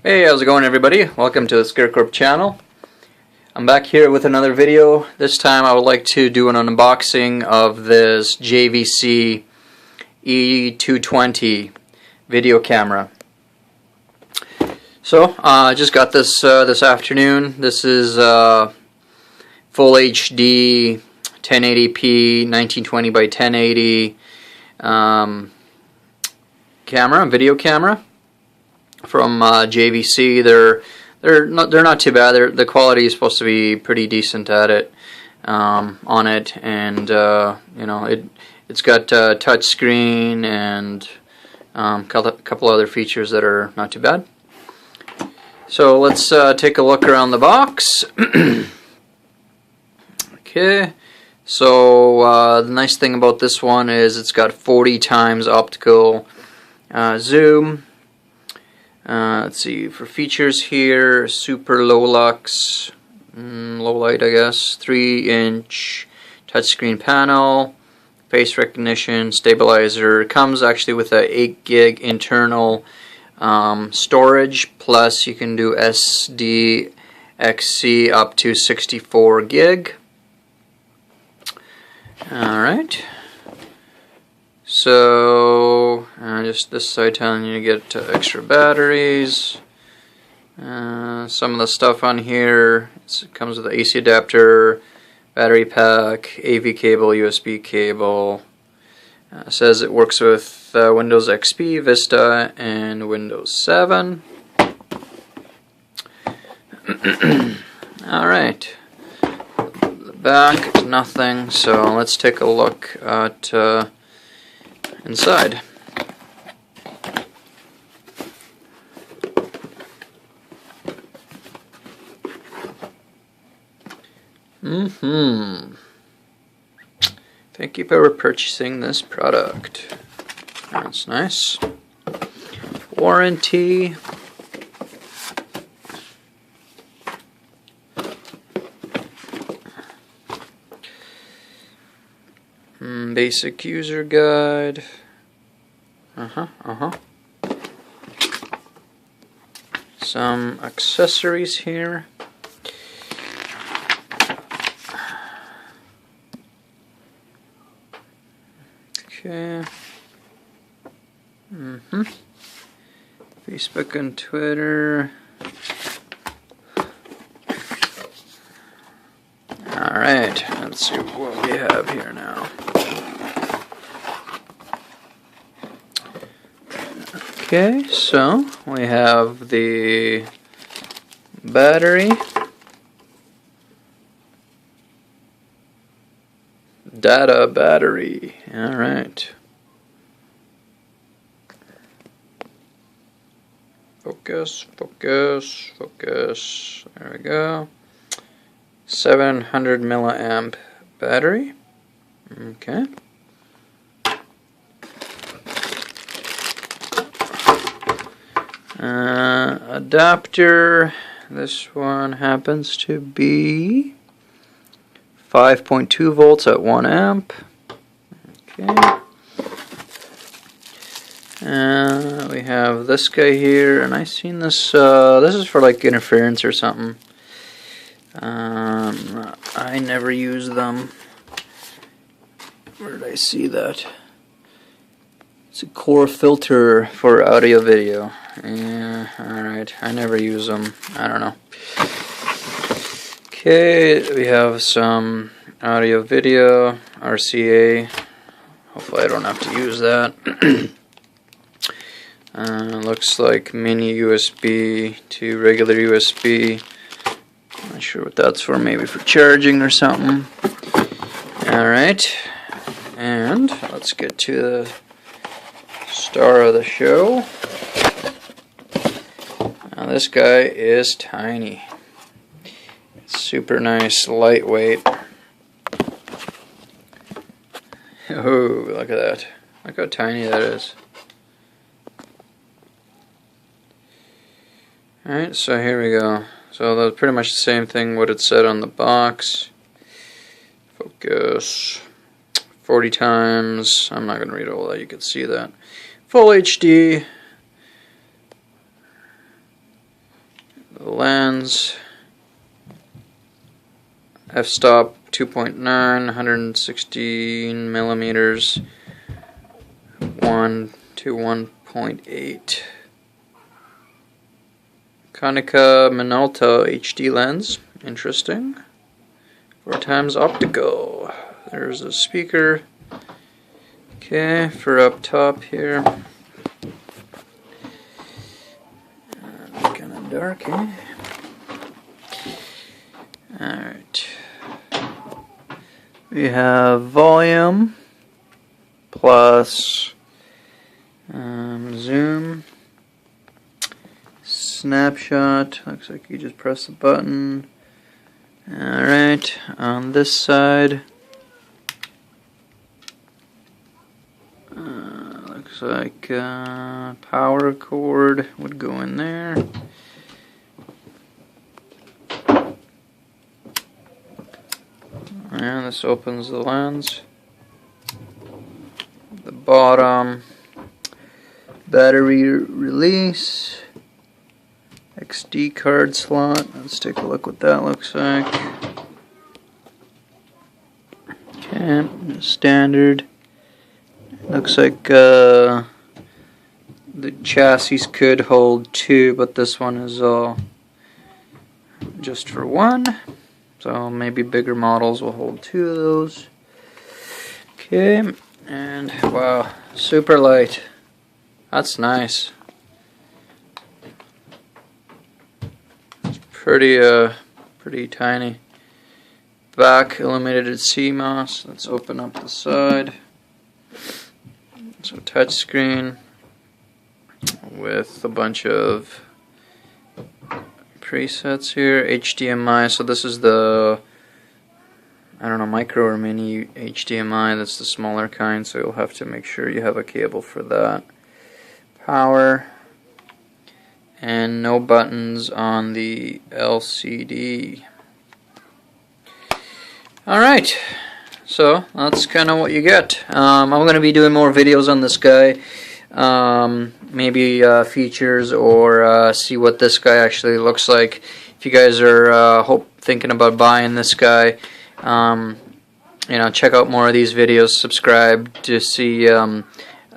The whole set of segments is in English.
Hey, how's it going everybody? Welcome to the ScareCorp channel. I'm back here with another video. This time I would like to do an unboxing of this JVC E220 video camera. So, I just got this this afternoon. This is full HD 1080p 1920 by 1080 video camera from JVC. They're not too bad. The quality is supposed to be pretty decent at it on it, and you know, it's got touch screen and a couple other features that are not too bad. So let's take a look around the box. Okay, so the nice thing about this one is it's got 40 times optical zoom. Let's see, for features here, super low lux, low light I guess, 3-inch touchscreen panel, face recognition, stabilizer. It comes actually with a 8 gig internal storage, plus you can do SDXC up to 64 gig. Alright. So, just this side telling you to get extra batteries. Some of the stuff on here, it comes with an AC adapter, battery pack, AV cable, USB cable. It says it works with Windows XP, Vista, and Windows 7. Alright. The back is nothing, so let's take a look at inside. Thank you for purchasing this product. That's nice. Warranty. Basic user guide. Some accessories here. Okay. Facebook and Twitter. Alright, let's see what we have here now. Okay, so we have the battery, data battery. All right. Focus, focus, focus. There we go. 700 milliamp battery. Okay. Adapter. This one happens to be 5.2 volts at 1 amp. Okay. We have this guy here, and I've seen this. This is for like interference or something. I never use them. Where did I see that? It's a core filter for audio video. Yeah, alright. I never use them. I don't know. Okay, we have some audio video, RCA. Hopefully I don't have to use that. Looks like mini USB to regular USB. Not sure what that's for, maybe for charging or something. Alright, and let's get to the star of the show. Now this guy is tiny. It's super nice, lightweight. Oh, look at that. Look how tiny that is. Alright, so here we go. So that's pretty much the same thing what it said on the box. Focus. 40 times. I'm not going to read all that, you can see that. Full HD. The lens, f-stop 2.9, 116 millimeters, 1 to 1.8. Konica Minolta HD lens, interesting. 4 times optical. There's a speaker. Okay, for up top here. Kind of dark, eh? Alright. We have volume plus zoom, snapshot. Looks like you just press the button. Alright, on this side, looks like power cord would go in there. And this opens the lens. The bottom, battery release, XD card slot. Let's take a look what that looks like. Okay, standard. Looks like the chassis could hold 2, but this one is just for 1. So maybe bigger models will hold 2 of those. Okay, and wow, super light. That's nice. It's pretty tiny. Back illuminated CMOS. Let's open up the side. So touchscreen with a bunch of presets here. HDMI. So this is the, I don't know, micro or mini HDMI. That's the smaller kind. So you'll have to make sure you have a cable for that. Power. And no buttons on the LCD. Alright, so that's kind of what you get. I'm going to be doing more videos on this guy. Maybe features or see what this guy actually looks like. If you guys are thinking about buying this guy, you know, check out more of these videos. Subscribe to see the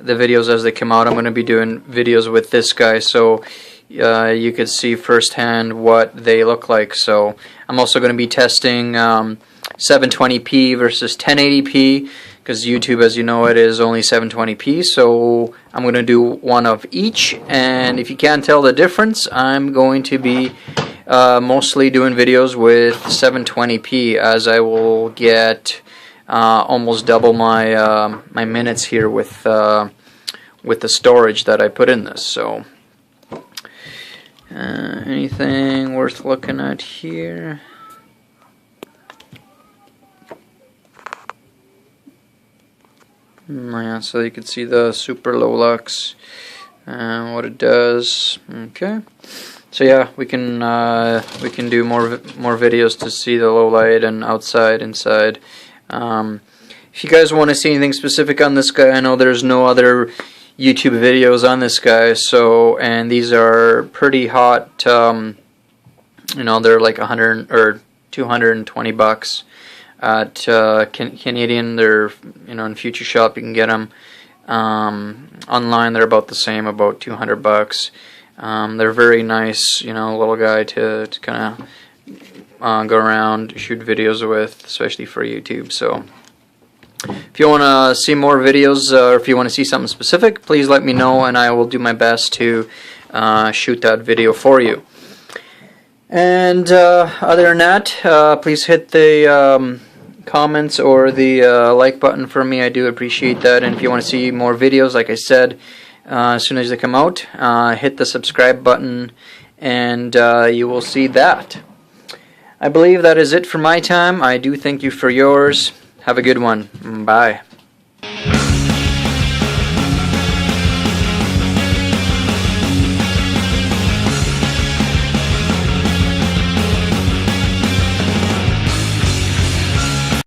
videos as they come out. I'm going to be doing videos with this guy, so you could see firsthand what they look like. So I'm also going to be testing 720p versus 1080p, because YouTube, as you know, it is only 720p. So I'm going to do one of each, and if you can't tell the difference, I'm going to be mostly doing videos with 720p, as I will get almost double my my minutes here with the storage that I put in this. So anything worth looking at here? Yeah, so you can see the super low lux and what it does. Okay, so yeah, we can do more videos to see the low light and outside, inside. If you guys want to see anything specific on this guy, I know there's no other YouTube videos on this guy. So, and these are pretty hot. You know, they're like 100 or 220 bucks. At Canadian, they're, you know, in Future Shop you can get them. Online they're about the same, about 200 bucks. They're very nice, you know, little guy to kind of go around, shoot videos with, especially for YouTube. So if you want to see more videos, or if you want to see something specific, please let me know, and I will do my best to shoot that video for you. And other than that, please hit the comments or the like button for me. I do appreciate that. And if you want to see more videos, like I said, as soon as they come out, hit the subscribe button, and you will see that. I believe that is it for my time. I do thank you for yours. Have a good one. Bye.